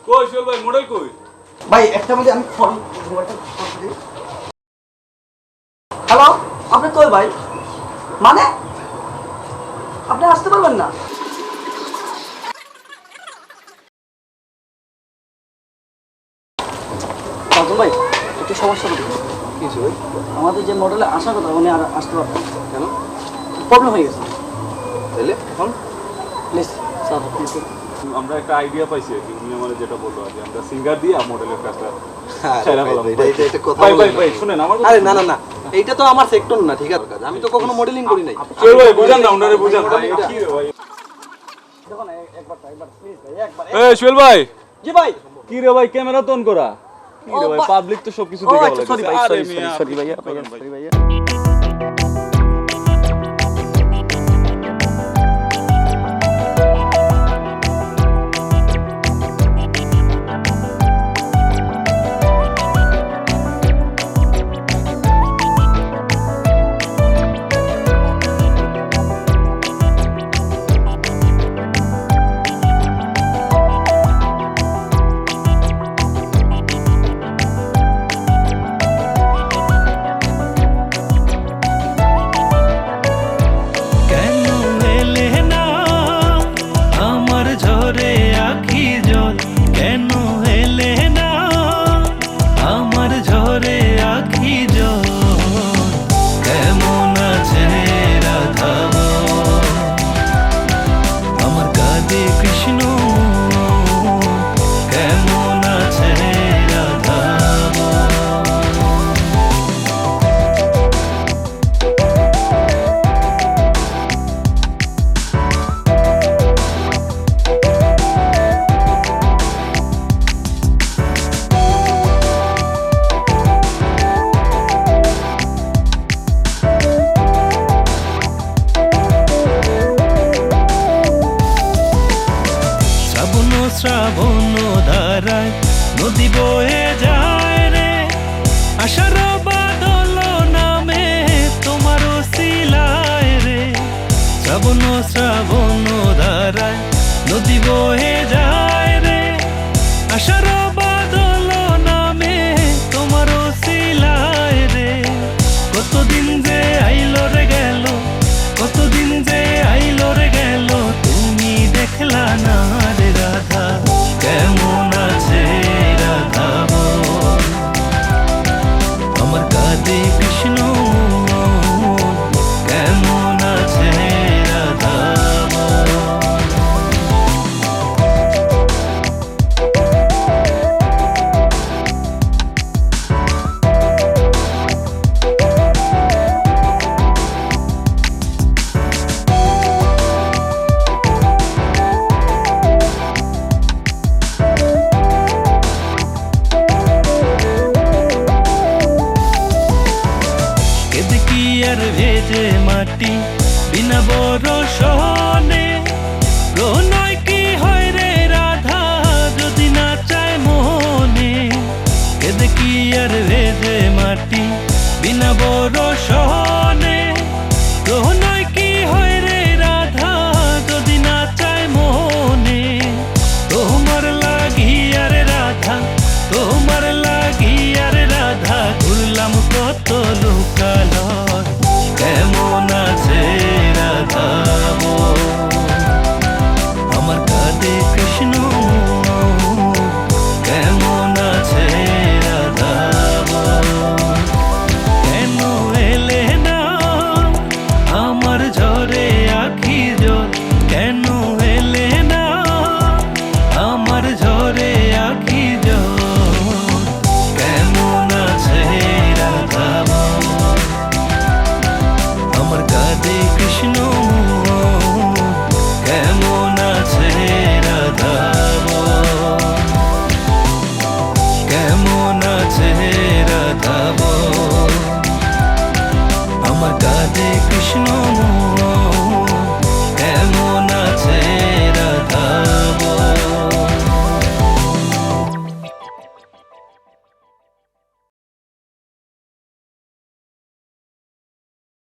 কই সোহেল ভাই মডেল কই? ভাই একটা মিনিট আমি ফোন মোবাইলটা ফোন করি। হ্যালো, আপনি কই ভাই? মানে আপনি আসতে পারবেন না? ভাই একটু সমস্যা হবে। কিছু ভাই আমাদের যে মডেলে আসার কথা উনি আর আসতে পারবেন না। কেন? প্রবলেম হয়ে গেছে। তাহলে এখন প্লিজ স্যার প্লিজ। আমরা একটা আইডিয়া পাইছি আর কি, উনি আমাদের যেটা বললো আর কি, আমরা সিঙ্গার দিয়ে মডেলের কাজটা আরে ভাই, এটা কথা ভাই বলেন না। ভাই শুনেন আমার আরে না না না, এইটা তো আমার সেক্টর না, ঠিক আছে? আমি তো কখনো মডেলিং করি নাই। সোহেল ভাই বুঝান না, ওনারে বুঝান ভাই। কি রে ভাই? দেখুন একবার প্লিজ ভাই একবার। এই সোহেল ভাই জি ভাই। কি রে ভাই ক্যামেরা তো অন করা? কি রে ভাই পাবলিক তো সবকিছু ও দেখে আচ্ছা বলে। সরি ভাই আরে সরি মিয়া, সরি ভাইয়া আপনি করেন সরি ভাইয়া। শ্রাবণ ধারায় নদী বয়ে যায় রে, আশার বাদল নামে তোমার শিলায় রে। শ্রাবণ ধারায় নদী বয়ে যায়।